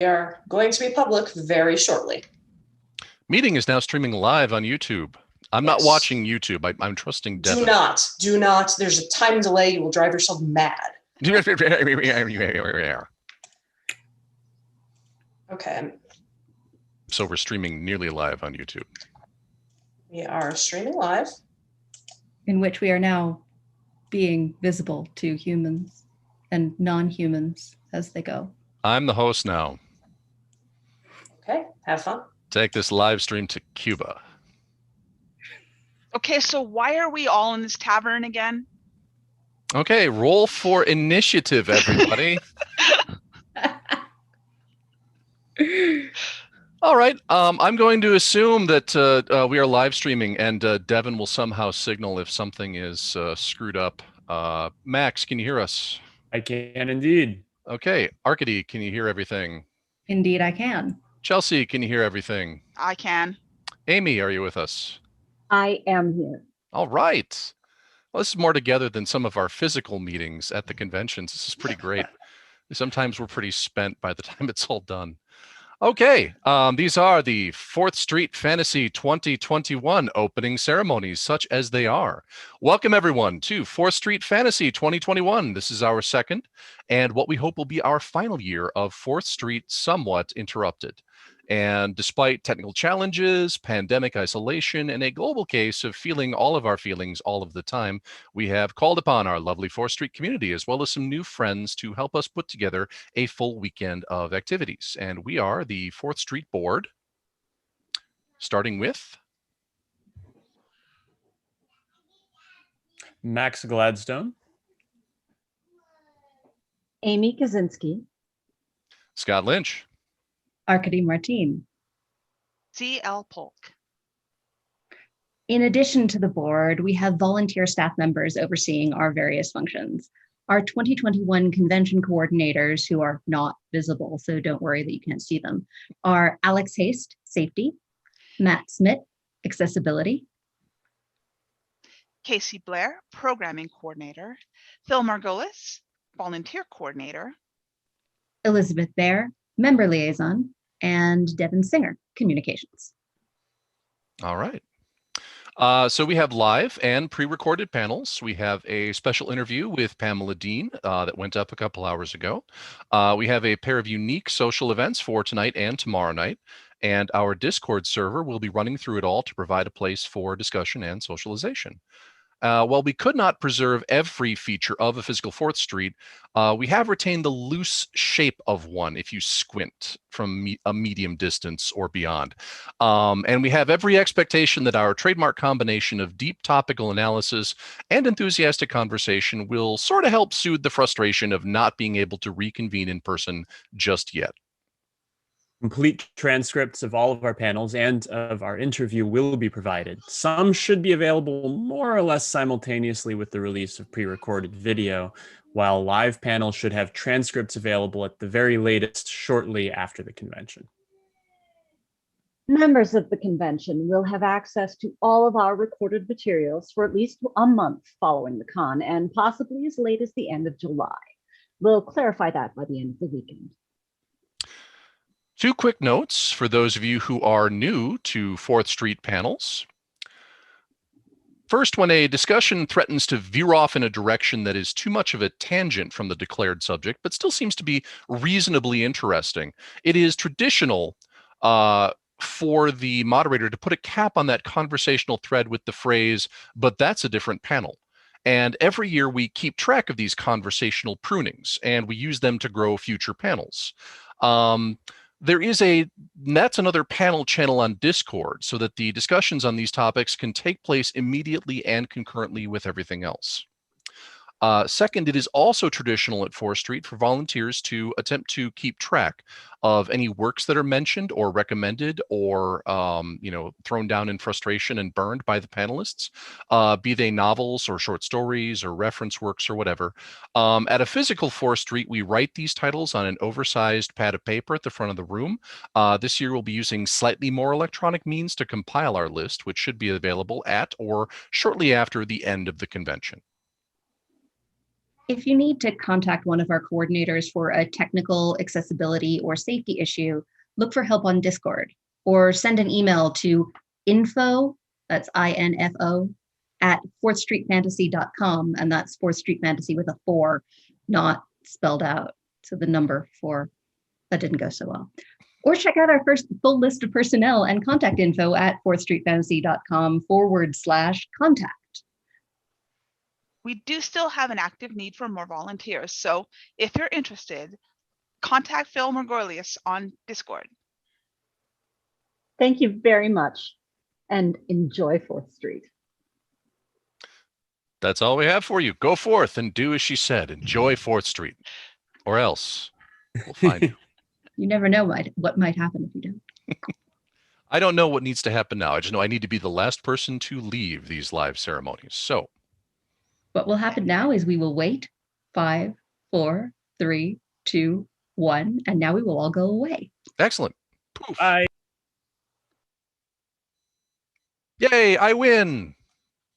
are going to be public very shortly. Meeting is now streaming live on YouTube. I'm not watching YouTube. I'm trusting Devin. Do not. There's a time delay. You will drive yourself mad. Okay. So we're streaming nearly live on YouTube. We are streaming live. In which we are now being visible to humans and non-humans as they go. I'm the host now. Okay, have fun. Take this live stream to Cuba. Okay, so why are we all in this tavern again? Okay, roll for initiative, everybody. All right, I'm going to assume that we are live streaming and Devin will somehow signal if something is screwed up. Max, can you hear us? I can indeed. Okay, Arcady, can you hear everything? Indeed, I can. Chelsea, can you hear everything? I can. Amy, are you with us? I am here. All right. Well, this is more together than some of our physical meetings at the conventions. This is pretty great. Sometimes we're pretty spent by the time it's all done. Okay, these are the 4th Street Fantasy 2021 opening ceremonies, such as they are. Welcome, everyone, to 4th Street Fantasy 2021. This is our second, and what we hope will be our final year of 4th Street Somewhat Interrupted. And despite technical challenges, pandemic isolation, and a global case of feeling all of our feelings all of the time, we have called upon our lovely 4th Street community, as well as some new friends, to help us put together a full weekend of activities. And we are the 4th Street Board, starting with Max Gladstone, Amy Kaczynski, Scott Lynch, Arcady Martin. C.L. Polk. In addition to the board, we have volunteer staff members overseeing our various functions. Our 2021 convention coordinators, who are not visible, so don't worry that you can't see them, are Alex Haste, Safety, Matt Smith, Accessibility, Casey Blair, Programming Coordinator. Phil Margolis, Volunteer Coordinator. Elizabeth Baer, Member Liaison, and Devin Singer, Communications. all right. So we have live and pre-recorded panels. We have a special interview with Pamela Dean that went up a couple hours ago. We have a pair of unique social events for tonight and tomorrow night. And our Discord server will be running through it all to provide a place for discussion and socialization. While we could not preserve every feature of a physical 4th Street, we have retained the loose shape of one if you squint from a medium distance or beyond. And we have every expectation that our trademark combination of deep topical analysis and enthusiastic conversation will sort of help soothe the frustration of not being able to reconvene in person just yet. Complete transcripts of all of our panels and of our interview will be provided. Some should be available more or less simultaneously with the release of pre-recorded video, while live panels should have transcripts available at the very latest shortly after the convention. Members of the convention will have access to all of our recorded materials for at least a month following the con, and possibly as late as the end of July. We'll clarify that by the end of the weekend. 2 quick notes for those of you who are new to 4th Street panels. First, when a discussion threatens to veer off in a direction that is too much of a tangent from the declared subject, but still seems to be reasonably interesting, it is traditional for the moderator to put a cap on that conversational thread with the phrase, "but that's a different panel." And every year we keep track of these conversational prunings and we use them to grow future panels. That's another panel channel on Discord so that the discussions on these topics can take place immediately and concurrently with everything else. Second, it is also traditional at 4th Street for volunteers to attempt to keep track of any works that are mentioned or recommended or thrown down in frustration and burned by the panelists, be they novels or short stories or reference works or whatever. At a physical 4th Street, we write these titles on an oversized pad of paper at the front of the room. This year we'll be using slightly more electronic means to compile our list, which should be available at or shortly after the end of the convention. If you need to contact one of our coordinators for a technical, accessibility, or safety issue, look for help on Discord or send an email to info, that's INFO, at fourthstreetfantasy.com. And that's 4th Street Fantasy with a 4, not spelled out. So the number 4, that didn't go so well. Or check out our first full list of personnel and contact info at 4thstreetfantasy.com/contact. We do still have an active need for more volunteers. So if you're interested, contact Phil Margolius on Discord. Thank you very much, and enjoy 4th Street. That's all we have for you. Go forth and do as she said. Enjoy 4th Street, or else we'll find you. You never know what might happen if you don't. I don't know what needs to happen now. I just know I need to be the last person to leave these live ceremonies. So What will happen now is we will wait 5, 4, 3, 2, 1, and now we will all go away. excellent. Poof. Bye. Yay, I win.